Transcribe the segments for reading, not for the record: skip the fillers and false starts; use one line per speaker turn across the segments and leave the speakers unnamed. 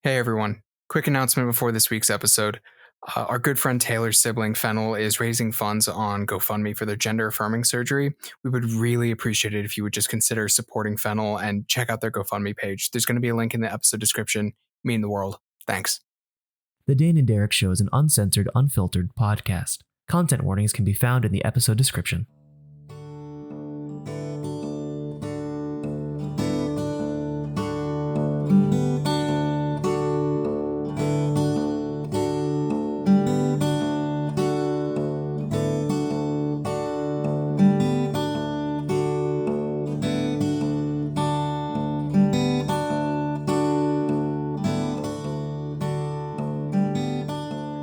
Hey everyone, quick announcement before this week's episode. Our good friend Taylor's sibling Fennel is raising funds on GoFundMe for their gender affirming surgery. We would really appreciate it if you would just consider supporting Fennel and check out their GoFundMe page. There's going to be a link in the episode description. Mean the world. Thanks.
The Dane and Derek Show is an uncensored, unfiltered podcast. Content warnings can be found in the episode description.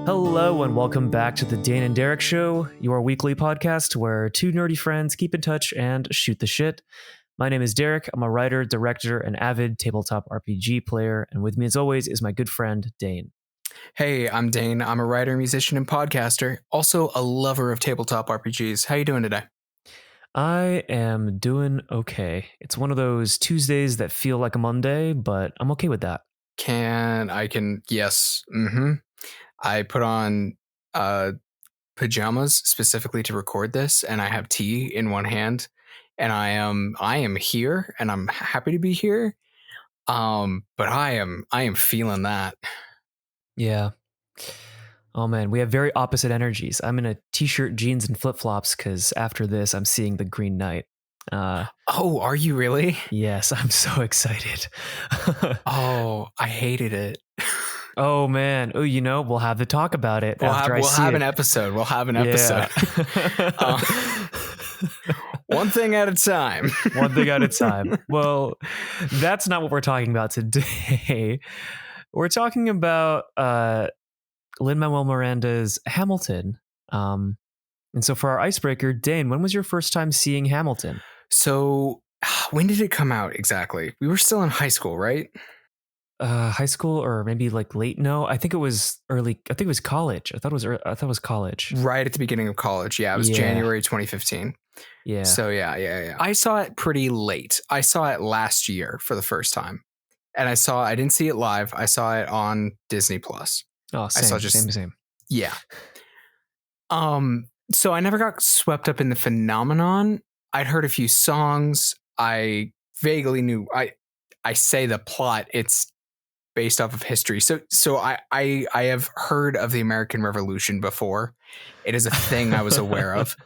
Hello and welcome back to the Dane and Derek Show, your weekly podcast where two nerdy friends keep in touch and shoot the shit. My name is Derek. I'm a writer, director, and avid tabletop RPG player, and with me as always is my good friend Dane.
Hey, I'm Dane. I'm a writer, musician, and podcaster. Also a lover of tabletop RPGs. How you doing today?
I am doing okay. It's one of those Tuesdays that feel like a Monday, but I'm okay with that.
Yes. I put on pajamas specifically to record this, and I have tea in one hand, and I am here, and I'm happy to be here. But I am feeling that.
Yeah. Oh man, we have very opposite energies. I'm in a t-shirt, jeans, and flip-flops because after this, I'm seeing The Green Knight.
Oh, are you really?
Yes, I'm so excited.
Oh, I hated it.
Oh man! Oh, we'll have to talk about it after I see it.
We'll have an episode. We'll have an episode. One thing at a time.
One thing at a time. Well, that's not what we're talking about today. We're talking about Lin-Manuel Miranda's Hamilton. And so for our icebreaker, Dane, when was your first time seeing Hamilton?
So when did it come out exactly? We were still in high school, right?
High school or maybe like late. No, I think it was early. I think it was college. I thought it was college.
Right at the beginning of college. Yeah, it was January 2015.
Yeah.
So yeah. I saw it pretty late. I saw it last year for the first time. And I didn't see it live. I saw it on Disney Plus.
Oh, same.
Yeah. So I never got swept up in the phenomenon. I'd heard a few songs. I vaguely knew I say the plot. It's based off of history. So I have heard of the American Revolution before. It is a thing I was aware of.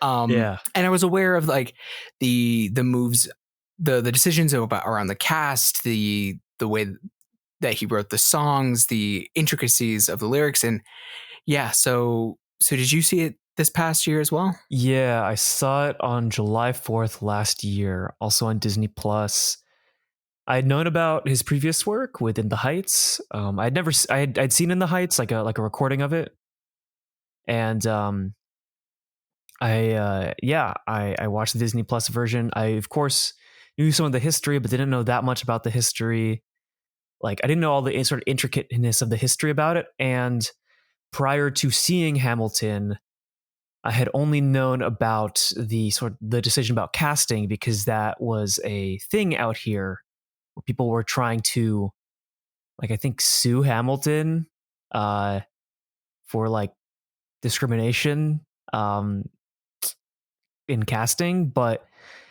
And I was aware of like the moves, the decisions around the cast, the way that he wrote the songs, the intricacies of the lyrics. And yeah, so did you see it this past year as well?
Yeah, I saw it on July 4th last year, also on Disney Plus. I'd known about his previous work with In the Heights. I'd seen In the Heights, like a recording of it. And I watched the Disney Plus version. I of course knew some of the history, but didn't know that much about the history. Like I didn't know all the sort of intricateness of the history about it. And prior to seeing Hamilton, I had only known about the decision about casting because that was a thing out here where people were trying to, like, I think sue Hamilton for like discrimination in casting, but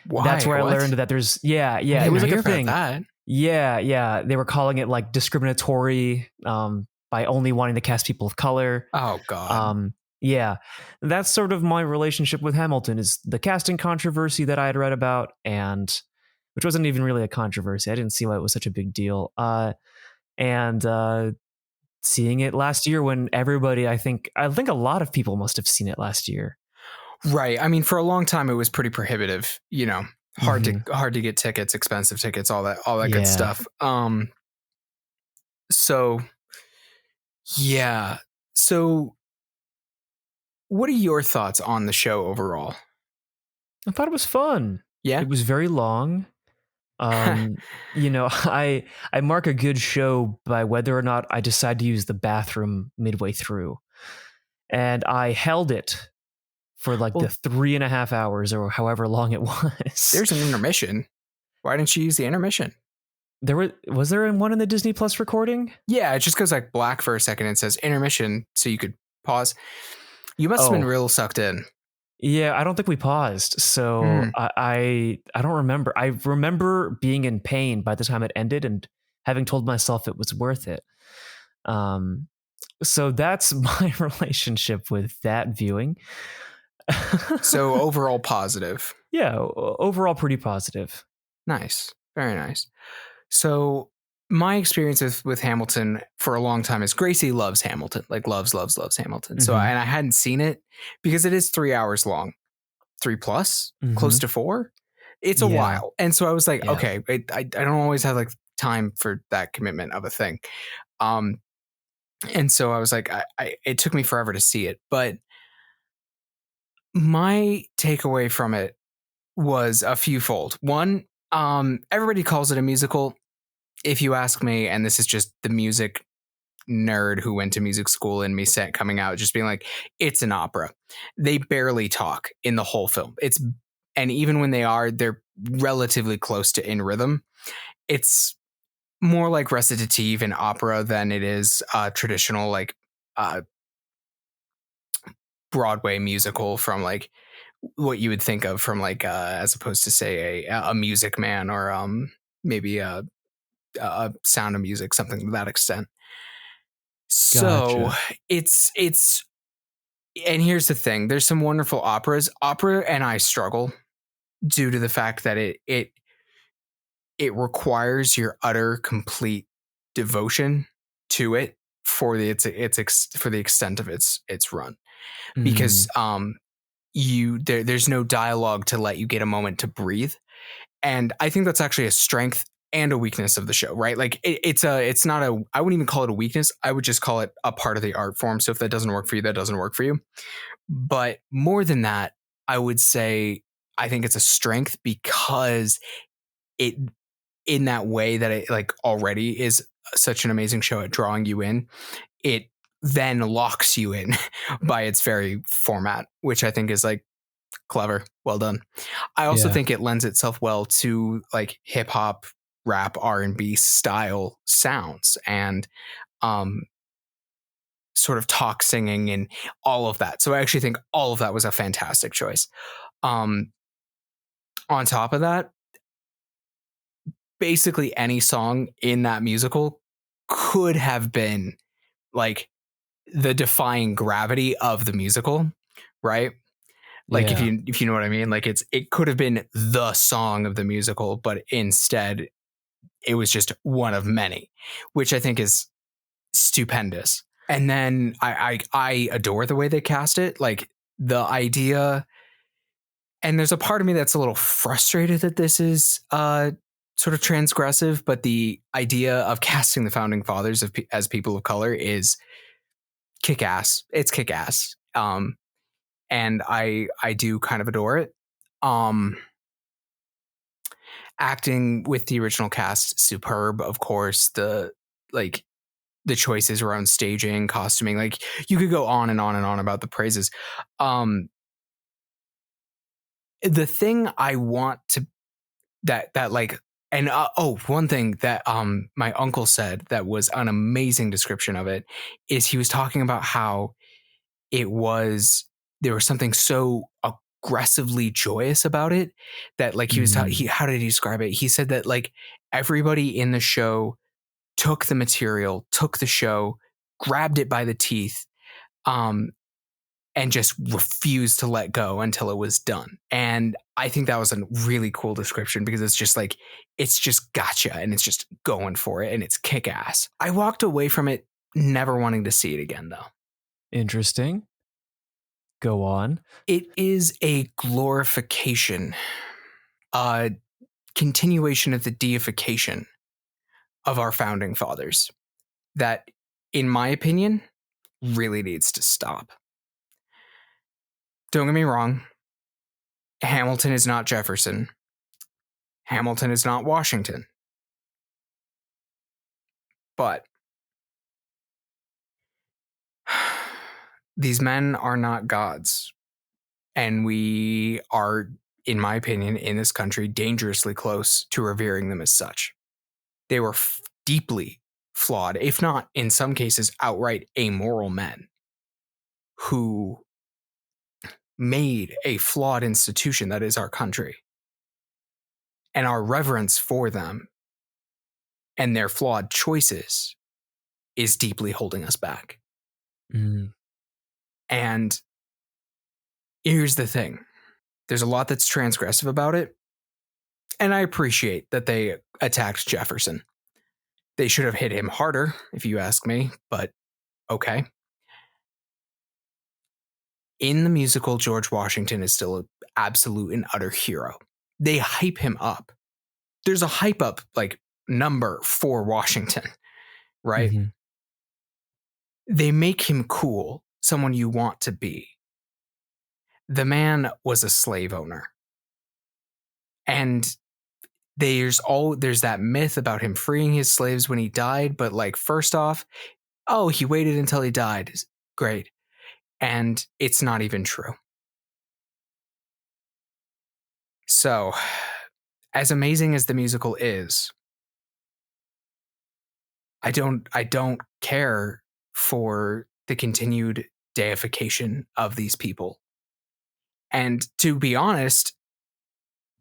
Why?
That's where I learned that there's it was like a thing.
That.
Yeah, they were calling it like discriminatory by only wanting to cast people of color.
Oh god.
Yeah, that's sort of my relationship with Hamilton, is the casting controversy that I had read about, and which wasn't even really a controversy. I didn't see why it was such a big deal. And seeing it last year when everybody, I think a lot of people must have seen it last year.
Right. I mean, for a long time, it was pretty prohibitive, hard to get tickets, expensive tickets, all that good stuff. So what are your thoughts on the show overall?
I thought it was fun.
Yeah.
It was very long. I mark a good show by whether or not I decide to use the bathroom midway through. And I held it for the 3.5 hours or however long it was.
There's an intermission. Why didn't you use the intermission?
Was there one in the Disney Plus recording?
Yeah, it just goes like black for a second and says intermission, so you could pause. You must have been
Oh,
real sucked in.
yeah, I don't think we paused. So
Mm.
I don't remember. I remember being in pain by the time it ended and having told myself it was worth it. So that's my relationship with that viewing.
So overall positive.
Yeah, overall pretty positive.
Nice. Very nice. So my experience with Hamilton for a long time is Gracie loves Hamilton, like loves Hamilton. So,
Mhm.
and I hadn't seen it because it is 3 hours long, 3 plus, close
Mhm.
to 4. It's a
Yeah.
while. And so I was like,
Yeah.
okay, I don't always have like time for that commitment of a thing. Um, and so I was like, it took me forever to see it, but my takeaway from it was a few fold. One, everybody calls it a musical. If you ask me, and this is just the music nerd who went to music school and me set coming out, just being like, it's an opera. They barely talk in the whole film. And even when they are, they're relatively close to in rhythm. It's more like recitative and opera than it is traditional like uh, Broadway musical from like what you would think of from like as opposed to say a Music Man or maybe a Sound of Music, something to that extent. So
Gotcha.
it's and here's the thing: there's some wonderful operas. Opera and I struggle due to the fact that it requires your utter complete devotion to it for for the extent of its run, because
Mm.
there's no dialogue to let you get a moment to breathe. And I think that's actually a strength and a weakness of the show, right? Like it's not a, I wouldn't even call it a weakness. I would just call it a part of the art form. So if that doesn't work for you, that doesn't work for you. But more than that, I would say I think it's a strength because it, in that way that it like already is such an amazing show at drawing you in, it then locks you in by its very format, which I think is like clever. Well done. I also
Yeah.
think it lends itself well to like hip hop, rap, R&B style sounds and um sort of talk singing and all of that. So I actually think all of that was a fantastic choice. Um on top of that, basically any song in that musical could have been like the defying gravity of the musical, right? Like
Yeah.
if you know what I mean, like it could have been the song of the musical, but instead it was just one of many, which I think is stupendous. And then I adore the way they cast it. Like the idea, and there's a part of me that's a little frustrated that this is sort of transgressive, but the idea of casting the founding fathers as people of color is kick ass. It's kick ass. And I do kind of adore it. Um, Acting with the original cast, superb, of course. Like the choices around staging, costuming, like you could go on and on and on about the praises. Um, the thing I want to that like, and one thing that my uncle said that was an amazing description of it is he was talking about how it was, there was something so aggressively joyous about it that like
Mm.
how did he describe it? He said that like everybody in the show took the material, took the show, grabbed it by the teeth, um, and just refused to let go until it was done. And I think that was a really cool description because it's just like, it's just gotcha and it's just going for it and it's kick ass. I walked away from it never wanting to see it again though.
Interesting. Go on.
It is a glorification, a continuation of the deification of our founding fathers that, in my opinion, really needs to stop. Don't get me wrong. Hamilton is not Jefferson. Hamilton is not Washington. But these men are not gods. And we are, in my opinion, in this country, dangerously close to revering them as such. They were deeply flawed, if not in some cases outright amoral men who made a flawed institution that is our country. And our reverence for them and their flawed choices is deeply holding us back.
Mm.
And here's the thing. There's a lot that's transgressive about it. And I appreciate that they attacked Jefferson. They should have hit him harder, if you ask me, but okay. In the musical, George Washington is still an absolute and utter hero. They hype him up. There's a hype up like number for Washington, right?
Mm-hmm.
They make him cool, someone you want to be. The man was a slave owner. And there's that myth about him freeing his slaves when he died, but like first off, oh, he waited until he died. Great. And it's not even true. So, as amazing as the musical is, I don't care for the continued deification of these people. And to be honest,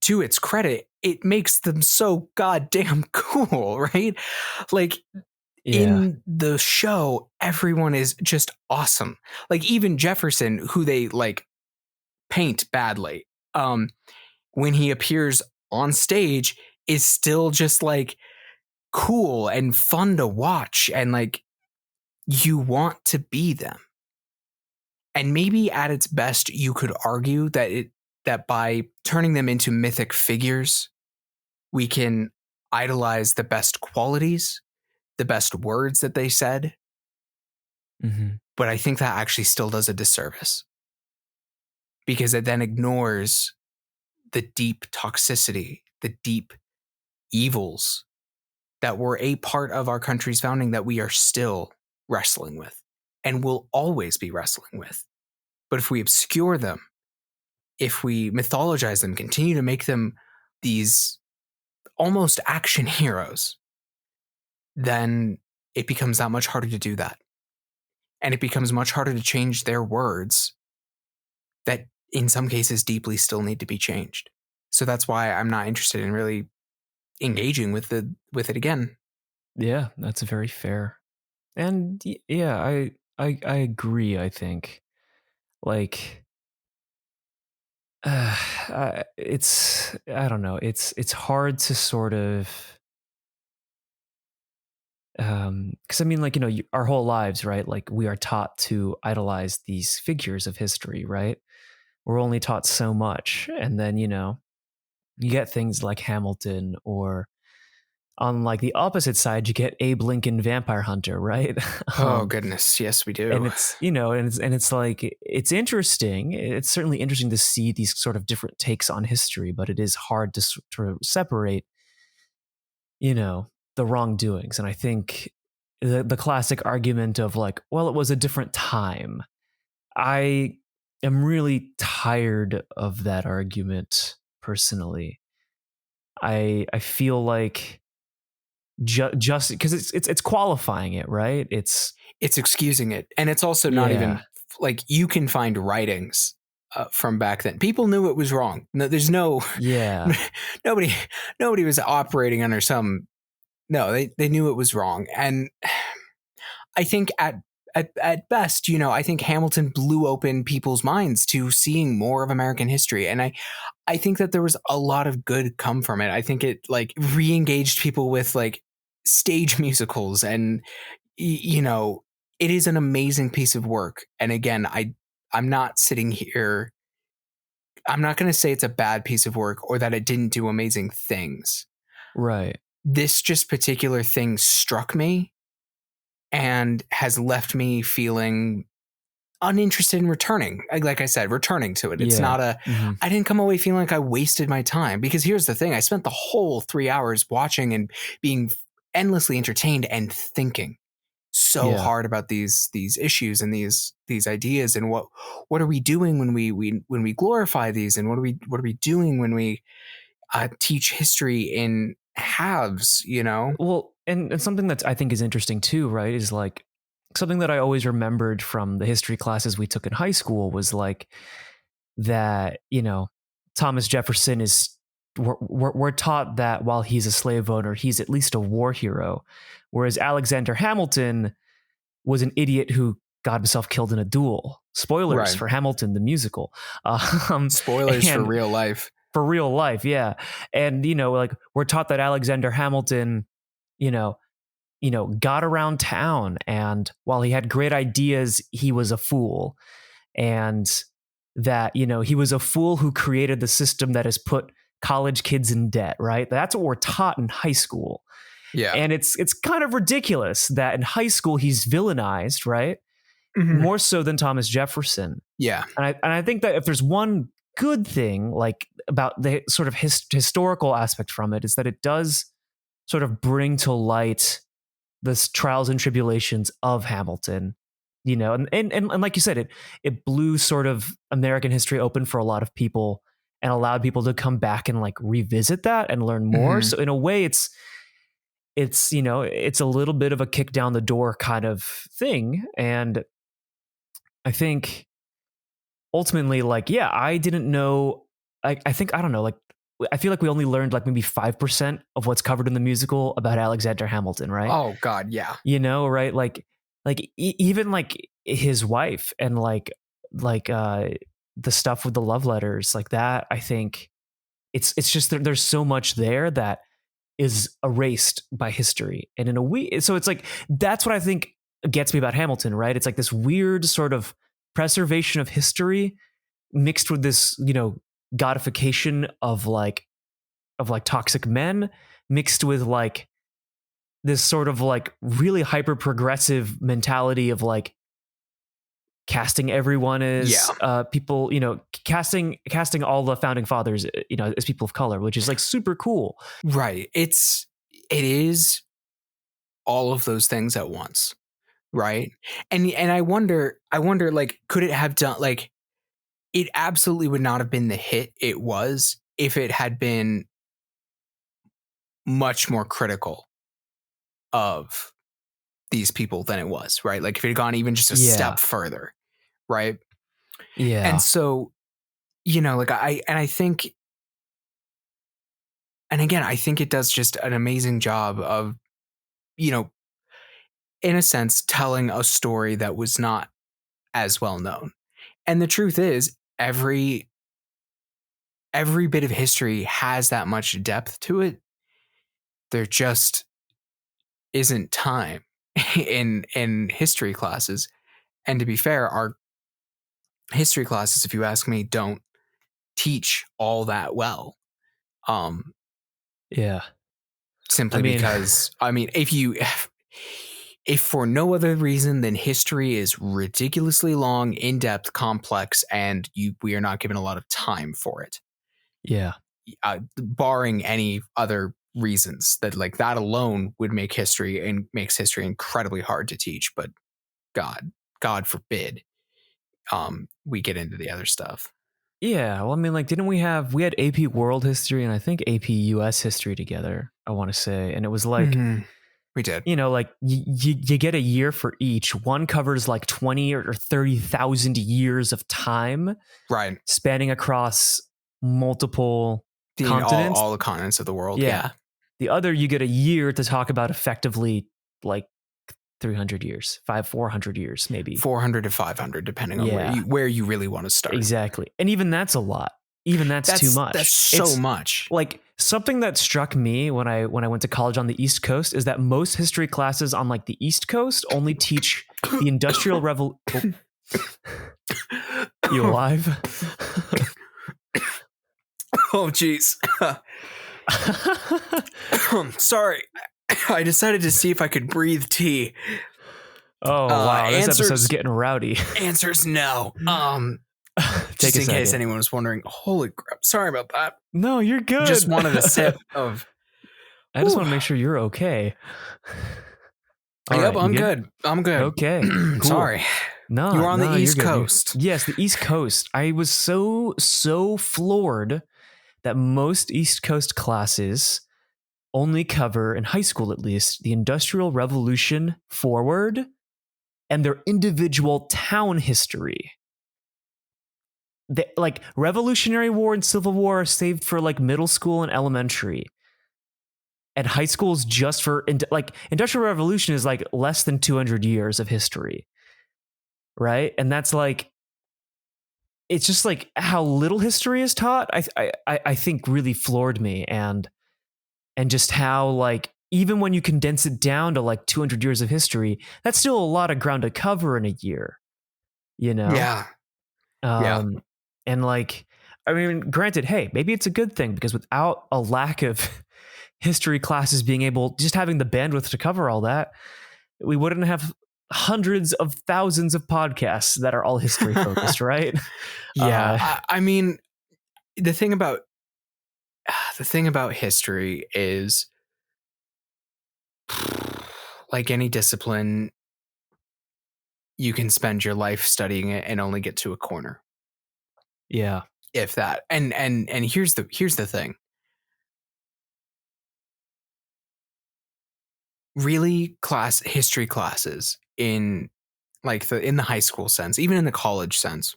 to its credit, it makes them so goddamn cool, right? Like in the show, everyone is just awesome. Like even Jefferson, who they like paint badly, when he appears on stage, is still just like cool and fun to watch, and like you want to be them. And maybe at its best, you could argue that by turning them into mythic figures, we can idolize the best qualities, the best words that they said.
Mm-hmm.
But I think that actually still does a disservice, because it then ignores the deep toxicity, the deep evils that were a part of our country's founding that we are still wrestling with and will always be wrestling with. But if we obscure them, if we mythologize them, continue to make them these almost action heroes, then it becomes that much harder to do that. And it becomes much harder to change their words that in some cases deeply still need to be changed. So that's why I'm not interested in really engaging with it again.
Yeah, that's very fair. And yeah, I agree, I think. Like it's I don't know. It's hard to sort of because I mean, like, you know, our whole lives, right? Like, we are taught to idolize these figures of history, right? We're only taught so much, and then, you know, you get things like Hamilton, or on like the opposite side, you get Abe Lincoln Vampire Hunter, right?
Oh goodness, yes we do.
And it's, you know, and it's like, it's interesting. It's certainly interesting to see these sort of different takes on history, but it is hard to sort of separate, you know, the wrongdoings. And I think the classic argument of like, well, it was a different time. I am really tired of that argument personally. I feel like just because it's qualifying it, right? It's
excusing it, and it's also not even like you can find writings from back then. People knew it was wrong. No, there's no nobody was operating under some. No, they knew it was wrong, and I think at best, you know, I think Hamilton blew open people's minds to seeing more of American history, and I think that there was a lot of good come from it. I think it like re-engaged people with like stage musicals, and you know, it is an amazing piece of work. And again, I'm not sitting here. I'm not going to say it's a bad piece of work or that it didn't do amazing things.
right.
This just particular thing struck me and has left me feeling uninterested in returning. Like I said, returning to it. It's not a, I didn't come away feeling like I wasted my time, because here's the thing. I spent the whole 3 hours watching and being endlessly entertained and thinking so hard about these issues and these ideas, and what are we doing when we glorify these, and what are we doing when we teach history in halves, you know?
Well, and something that I think is interesting too, right, is like something that I always remembered from the history classes we took in high school was like that, you know, Thomas Jefferson is, we're taught that while he's a slave owner, he's at least a war hero, whereas Alexander Hamilton was an idiot who got himself killed in a duel. Spoilers
Right.
for Hamilton the musical.
Spoilers for real life.
For real life, yeah. And you know, like we're taught that Alexander Hamilton, you know, got around town, and while he had great ideas, he was a fool. And that, you know, he was a fool who created the system that has put college kids in debt, right? That's what we're taught in high school.
Yeah.
And it's kind of ridiculous that in high school he's villainized, right?
Mhm.
More so than Thomas Jefferson.
Yeah.
And I think that if there's one good thing like about the sort of historical aspect from it, is that it does sort of bring to light the trials and tribulations of Hamilton, you know, and like you said, it blew sort of American history open for a lot of people and allowed people to come back and like revisit that and learn more.
Mhm.
So in a way, it's you know, it's a little bit of a kick down the door kind of thing. And I think ultimately, like, yeah, I didn't know. I think, I don't know, like, I feel like we only learned like maybe 5% of what's covered in the musical about Alexander Hamilton, right?
Oh God, yeah.
You know, right? Like even like his wife and like the stuff with the love letters, like that. I think it's just that there's so much there that is erased by history, and in a way, so it's like that's what I think gets me about Hamilton, right? It's like this weird sort of preservation of history mixed with this, you know, godification of like toxic men, mixed with like this sort of like really hyper progressive mentality of like casting everyone as people, you know, casting all the founding fathers, you know, as people of color, which is like super cool.
Right. It is all of those things at once. Right. And I wonder, like, could it have done, like, it absolutely would not have been the hit it was if it had been much more critical of these people than it was, right? Like if it had gone even just a step further, right?
Yeah.
And so, you know, like I think, and again, I think it does just an amazing job of, you know, in a sense, telling a story that was not as well known. And the truth is, every bit of history has that much depth to it. There just isn't time in history classes. And to be fair, our history classes, if you ask me, don't teach all that well. Simply because, I mean, if for no other reason than history is ridiculously long, in-depth, complex, and we are not given a lot of time for it.
Yeah.
Barring any other reasons, that like that alone would make history and makes history incredibly hard to teach. But God forbid, we get into the other stuff.
Yeah. Well, I mean, like, we had AP World History and I think AP US History together, I want to say. And it was like,
we did,
you know, like you get a year for each. One covers like 20 or 30,000 years of time,
right?
Spanning across multiple continents,
all the continents of the world. Yeah.
The other, you get a year to talk about effectively like 300 years, 400 years, maybe
400 to 500, depending on where you really want to start.
Exactly. And even that's a lot. Even that's too much.
That's so much.
Like something that struck me when I went to college on the East Coast is that most history classes on like the East Coast only teach the Industrial Revolution. You alive?
Oh, geez. Sorry. I decided to see if I could breathe tea.
Oh, wow. This episode's getting rowdy.
Answers no.
Just
in case anyone was wondering. Holy crap. Sorry about that.
No, you're good.
Just wanted a sip of.
I just want to make sure you're okay.
Yep, I'm good. I'm good.
Okay. Cool.
Sorry.
No,
you were on the East Coast.
Yes, the East Coast. I was so floored that most East Coast classes only cover, in high school at least, the Industrial Revolution forward and their individual town history. Like Revolutionary War and Civil War are saved for like middle school and elementary. And high school is just for like Industrial Revolution is like less than 200 years of history. Right? And that's like, it's just like how little history is taught. I think really floored me, and just how like even when you condense it down to like 200 years of history, that's still a lot of ground to cover in a year. You know?
Yeah.
And like, I mean, granted, hey, maybe it's a good thing, because without a lack of history classes being able, just having the bandwidth to cover all that, we wouldn't have hundreds of thousands of podcasts that are all history focused, right?
Yeah. I mean, the thing about history is, like any discipline, you can spend your life studying it and only get to a corner.
Yeah.
If that. And here's the thing. Really, history classes in like in the high school sense, even in the college sense,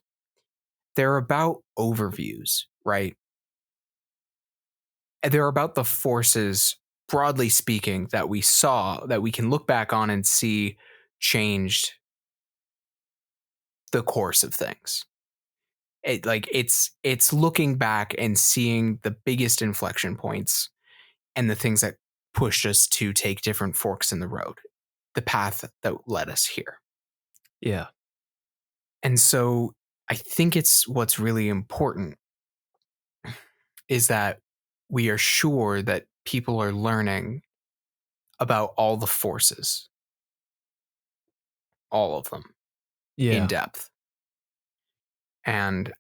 they're about overviews, right? They're about the forces, broadly speaking, that we saw, that we can look back on and see changed the course of things. It's looking back and seeing the biggest inflection points and the things that pushed us to take different forks in the road, the path that led us here.
Yeah.
And so I think it's what's really important is that we are sure that people are learning about all the forces, all of them, in depth. And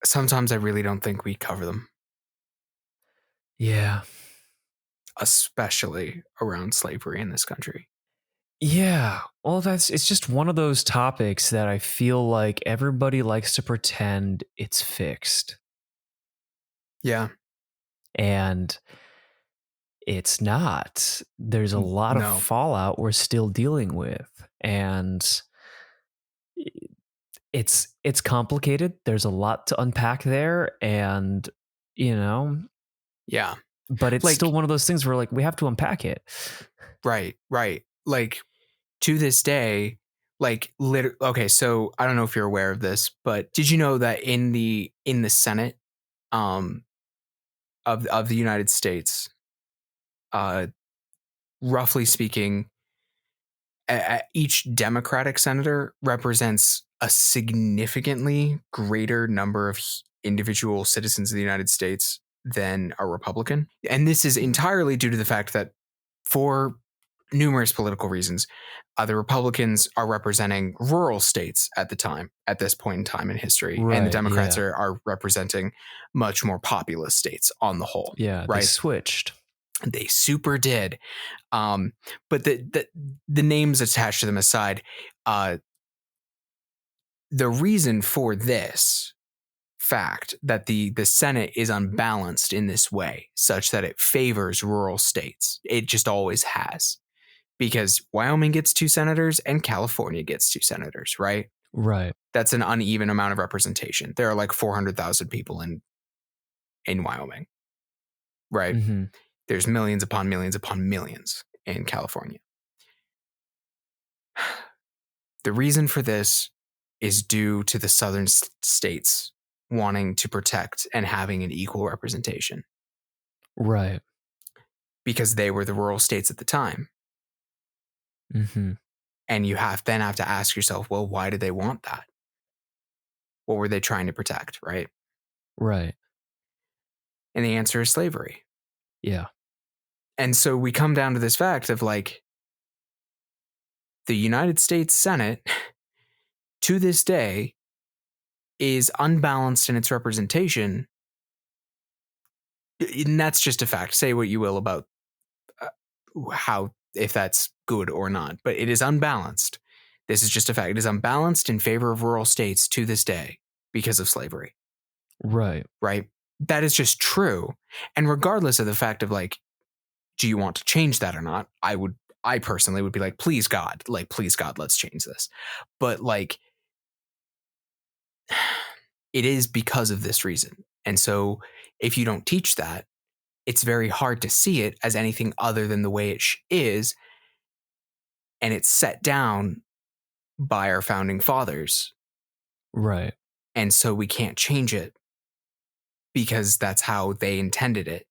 sometimes I really don't think we cover them.
Yeah.
Especially around slavery in this country.
Yeah. Well, it's just one of those topics that I feel like everybody likes to pretend it's fixed.
Yeah.
And it's not. There's a lot of fallout we're still dealing with. And it's complicated. There's a lot to unpack there. And, you know.
Yeah.
But it's still one of those things where like we have to unpack it.
Right. Like to this day, like okay, so I don't know if you're aware of this, but did you know that in the Senate of the United States, roughly speaking, each Democratic senator represents a significantly greater number of individual citizens of the United States than a Republican. And this is entirely due to the fact that, for numerous political reasons, the Republicans are representing rural states at this point in time in history. Right, and the Democrats are representing much more populous states on the whole.
Yeah,
right?
They switched.
They super did. But the names attached to them aside, the reason for this fact that the Senate is unbalanced in this way, such that it favors rural states, it just always has, because Wyoming gets 2 senators and California gets 2 senators, right?
Right.
That's an uneven amount of representation. There are like 400,000 people in Wyoming, right? Mm-hmm. There's millions upon millions upon millions in California. The reason for this is due to the southern states wanting to protect and having an equal representation.
Right.
Because they were the rural states at the time.
Mm-hmm.
And you have to ask yourself, well, why did they want that? What were they trying to protect, right?
Right.
And the answer is slavery.
Yeah.
And so we come down to this fact of like, the United States Senate, to this day, is unbalanced in its representation. And that's just a fact. Say what you will about how, if that's good or not, but it is unbalanced. This is just a fact. It is unbalanced in favor of rural states to this day because of slavery.
Right.
Right. That is just true. And regardless of the fact of like, do you want to change that or not? I personally would be like, please God, let's change this. But like, it is because of this reason. And so if you don't teach that, it's very hard to see it as anything other than the way it is. And it's set down by our founding fathers.
Right.
And so we can't change it because that's how they intended it.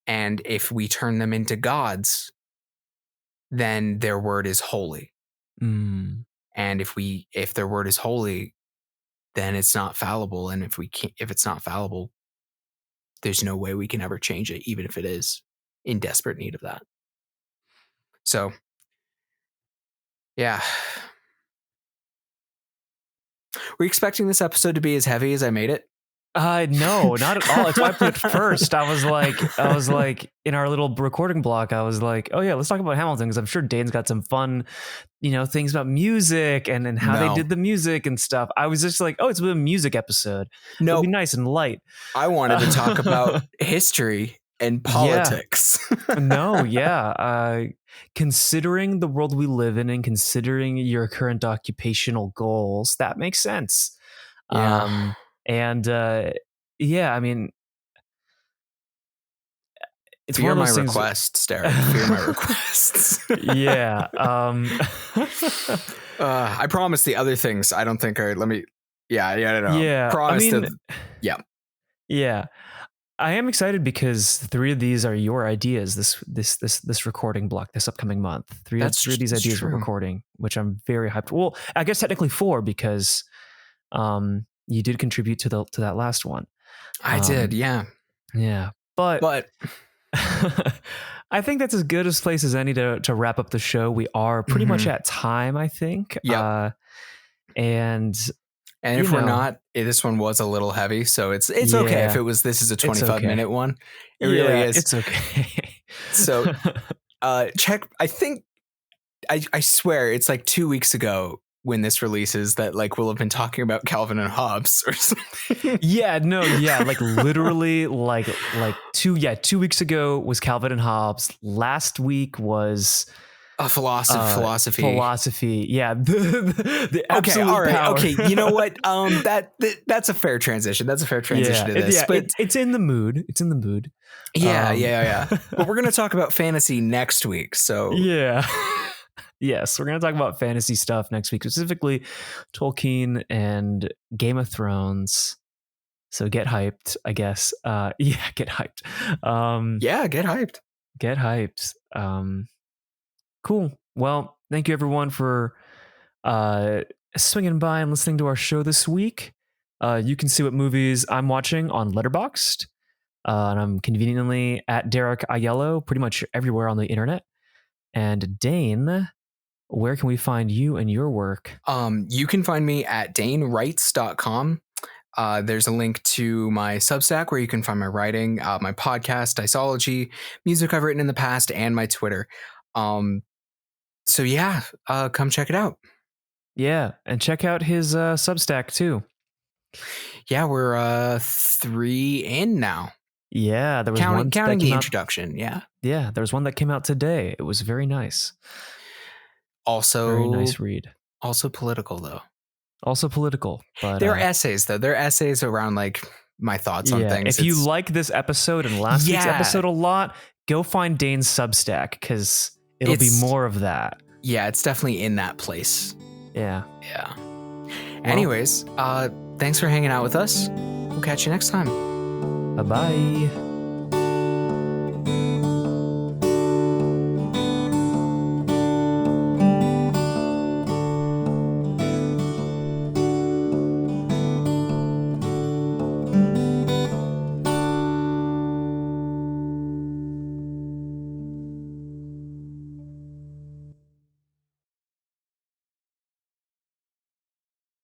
And if we turn them into gods, then their word is holy.
Mm.
And if their word is holy, then it's not fallible. And if it's not fallible, there's no way we can ever change it, even if it is in desperate need of that. So, yeah. Were you expecting this episode to be as heavy as I made it?
No, not at all. That's why I put it first. I was like, in our little recording block, I was like, oh yeah, let's talk about Hamilton, because I'm sure Dane's got some fun, things about music and how they did the music and stuff. I was just like, oh, it's a music episode.
No,
it'll be nice and light.
I wanted to talk about history and politics.
Considering the world we live in and considering your current occupational goals, that makes sense.
Yeah.
I mean, it's
fear
one of
my
those things.
Requests, Derek. Fear my requests.
Yeah.
I promise the other things I don't think are. Let me. Yeah. I don't know.
Yeah.
Promise.
Yeah. I am excited because 3 of these are your ideas. This recording block this upcoming month. 3 of these ideas we're recording, which I'm very hyped. Well, I guess technically 4 because you did contribute to that last one.
I did, yeah.
Yeah. But I think that's as good a place as any to wrap up the show. We are pretty much at time, I think.
Yeah.
And
if we're not, this one was a little heavy, so it's okay if this is a 25-minute one. It really is.
It's okay.
So check. I think I swear it's like 2 weeks ago when this releases that like we'll have been talking about Calvin and Hobbes or something.
Like literally like 2 weeks ago was Calvin and Hobbes. Last week was
a philosophy.
Yeah. The
okay. All right.
power.
Okay. You know what? That's a fair transition. That's a fair transition to this. But
it's in the mood. It's in the mood.
Yeah. But we're going to talk about fantasy next week. So
yeah. Yes, we're going to talk about fantasy stuff next week, specifically Tolkien and Game of Thrones. So get hyped, I guess. Get hyped.
Get hyped.
Get hyped. Cool. Well, thank you everyone for swinging by and listening to our show this week. You can see what movies I'm watching on Letterboxd. And I'm conveniently at Benig-Aiello pretty much everywhere on the internet. And Dane, where can we find you and your work?
You can find me at danewrites.com. There's a link to my Substack where you can find my writing, my podcast, Diceology, music I've written in the past, and my Twitter. Come check it out. Yeah,
and check out his Substack too.
Yeah, we're 3 in now.
Yeah, there was
counting the introduction. Yeah,
there was one that came out today. It was very nice.
Also,
very nice read.
Also political though.
Also political, but
they're essays though. They're essays around like my thoughts on things.
If you like this episode and last week's episode a lot, go find Dane's Substack because it'll be more of that. Yeah, it's definitely in that place. Yeah. Well, anyways, thanks for hanging out with us. We'll catch you next time. Bye-bye.